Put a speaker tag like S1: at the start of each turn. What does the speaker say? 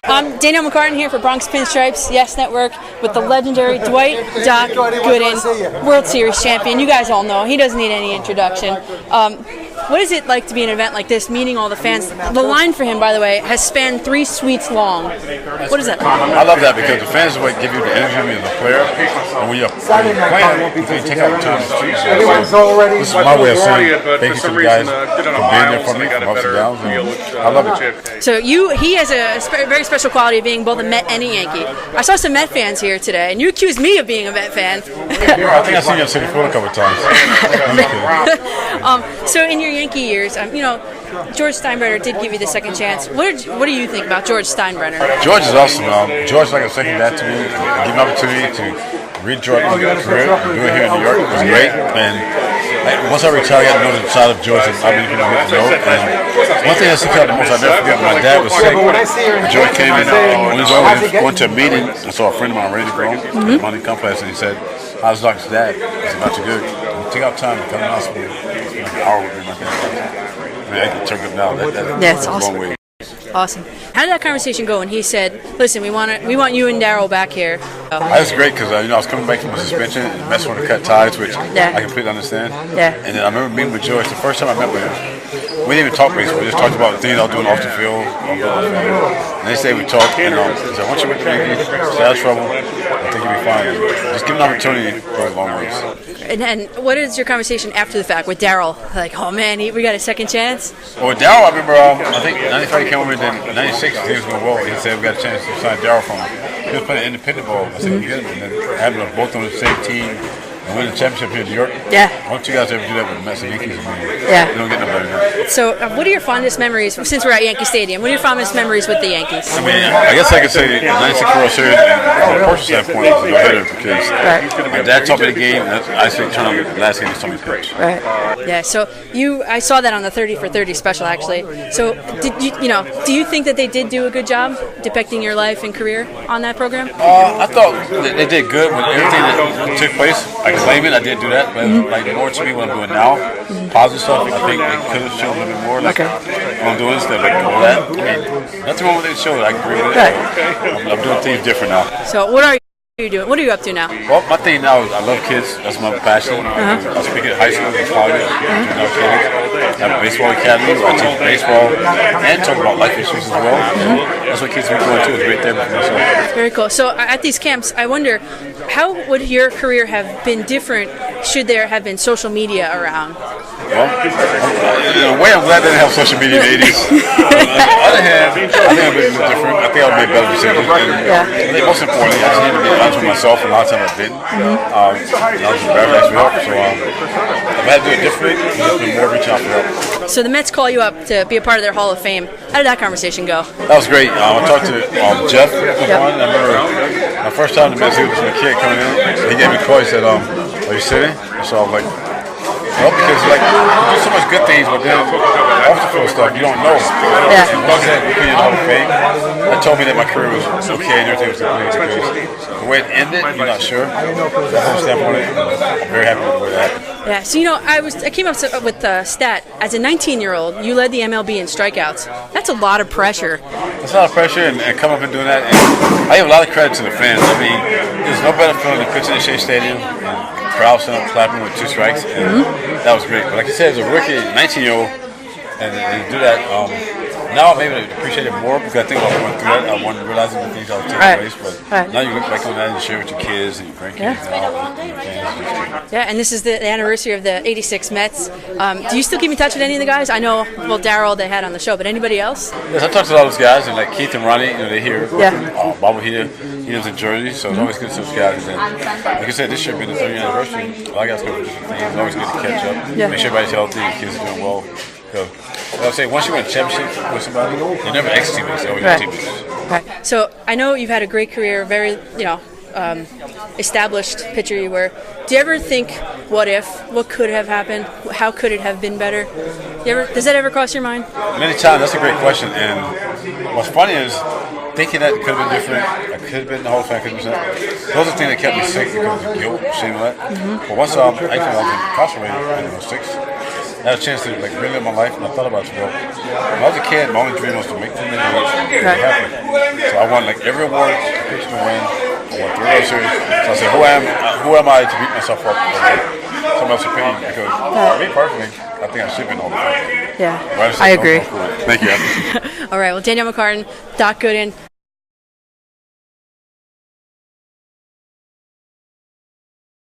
S1: I'm Danielle McCartan here for Bronx Pinstripes, Yes Network, with the legendary Dwight Doc Gooden, World Series champion. You guys all know, he doesn't need any introduction. What is it like to be an event like this, meeting all the fans? The line for him, by the way, has spanned 3 suites long. What is that?
S2: I love that because the fans will give you the energy as a player, and when you're playing, you take out the time to treat you. This is my way of saying thank you to the guys for being there for me, from ups and downs, and I love it.
S1: So he has a very special quality of being both a Met and a Yankee. I saw some Met fans here today, and you accused me of being a Met fan.
S2: I think I've seen you on City Field a couple of times.
S1: So in your Yankee years, George Steinbrenner did give you the second chance. What do you think about George Steinbrenner?
S2: George is awesome. George is like a second dad to me. Give me an opportunity to read George's career, do it here in New York. It was great. And once I retired, I got to know the side of George that I people get to know. And one thing that stuck out the most, I never forget, when my dad was sick, George came in, when he was over, went to a meeting, and saw a friend of mine ready to go at the Money Complex, and he said, "How's Doc's dad?" I said, "Not too good." He took out time to come to the hospital. Spend an hour with me, my dad. I mean, I can turn up now. That's awesome. Long way.
S1: Awesome. How did that conversation go when he said, "Listen, we want you and Darryl back here"?
S2: That was great because I was coming back from a suspension and messing with the cut ties, which I completely understand.
S1: Yeah.
S2: And then I remember meeting with George the first time I met with him. We didn't even talk basically. We just talked about the things I was doing off the field. And they say we talked, and he said, "Once you make the Yankees, stay out of trouble. I think you'll be fine. Just give him an opportunity for a long race."
S1: And what is your conversation after the fact with Darryl? Like, oh man, we got a second chance?
S2: Well, with Darryl, I remember, I think 95 he came over, then 96 he was going well. He said we got a chance to sign Darryl from him. He was playing independent ball. I said, we get him. And then having us both on the same team and win the championship here in New York.
S1: Yeah.
S2: Don't you guys ever do that with the Mets and Yankees?
S1: Yeah.
S2: You don't get no better than that.
S1: So, what are your fondest memories, since we're at Yankee Stadium, what are your fondest memories with the Yankees?
S2: I mean, I guess I could say the 96 World Series, from a personal standpoint, is no better because my dad taught me the game, and I actually turned on the last game he taught me to pitch.
S1: Right. Yeah, so I saw that on the 30 for 30 special, actually. So, do you think that they did do a good job depicting your life and career on that program?
S2: I thought they did good with everything that took place. I claim it, I did do that, but like more to me what I'm doing now, positive stuff, I think they could have shown a little bit more. Like what I'm doing instead of like all that. I mean, nothing wrong with it showed. I agree with it. I'm doing things different now.
S1: So what are you doing? What are you up to now?
S2: Well, my thing now is I love kids. That's my passion. I speak at high school and college. I have a baseball academy where I teach baseball and talk about life issues as well. That's what kids are going to. It's right there for myself.
S1: Very cool. So at these camps, I wonder, how would your career have been different should there have been social media around?
S2: Well, in a way, I'm glad they didn't have social media in the 80s. On the other hand, I think it would be different. I think I would make better decisions. I think most importantly, I just need to be honest with myself, and a lot of times I didn't. I was embarrassed for help, so if I had to do it differently, I'd just be more reaching out for help.
S1: So the Mets call you up to be a part of their Hall of Fame. How did that conversation go?
S2: That was great. I talked to Jeff. I remember my first time the Mets, he was a kid coming in. He gave me a call. He said, "Are you sitting?" So I was like, "No," because you do so much good things, but then off the field stuff you don't know.
S1: Yeah.
S2: And once that opinion Hall of Fame, that told me that my career was okay and everything was good. The way it ended, you're not sure. From that standpoint, I'm very happy with the way that happened.
S1: Yeah, so I came up with the stat, as a 19-year-old, you led the MLB in strikeouts. That's a lot of pressure.
S2: It's a lot of pressure, and come up and doing that. And I give a lot of credit to the fans. I mean, there's no better feeling than pitching in Shea Stadium, and crowd sitting up clapping with 2 strikes, and that was great. But like I said, as a rookie, 19-year-old, and do that, now I'm able to appreciate it more because I think I was going through that. I wasn't realizing the things that were taking place, but now you look back on that and share with your kids and your grandkids and all and your fans.
S1: Yeah, and this is the anniversary of the '86 Mets. Do you still keep in touch with any of the guys? I know, well, Darryl they had on the show, but anybody else?
S2: Yes, I talked to all those guys, and like Keith and Ronnie, they're here.
S1: Yeah.
S2: Bobble here, he lives in Jersey, so it's always good to see those guys. And like I said, this year being the 30th anniversary, a lot of guys go for different things. It's always good to catch up, make sure everybody's healthy, and kids are doing well. So, I would say once you win a championship with somebody, you never ex-teammates, they're always your teammates.
S1: Right. So I know you've had a great career, very established pitcher you were. Do you ever think, what if? What could have happened? How could it have been better? Does that ever cross your mind?
S2: Many times. That's a great question. And what's funny is thinking that it could have been different. I could have been the Hall of Fame. Those are things that kept me sick because of guilt, shame, and that. But once I was incarcerated in 06, I had a chance to relive my life, and I thought about it. Well, when I was a kid, my only dream was to make the major leagues,
S1: Right.
S2: So I won like every award, pitching to win. I won 3 World Series. So I said, who am I to beat myself up over someone else's opinion? Because for me personally, I think I should be in Hall of Fame.
S1: Yeah,
S2: Right,
S1: I agree.
S2: Thank you.
S1: All right, well, Danielle McCartan, Doc Gooden.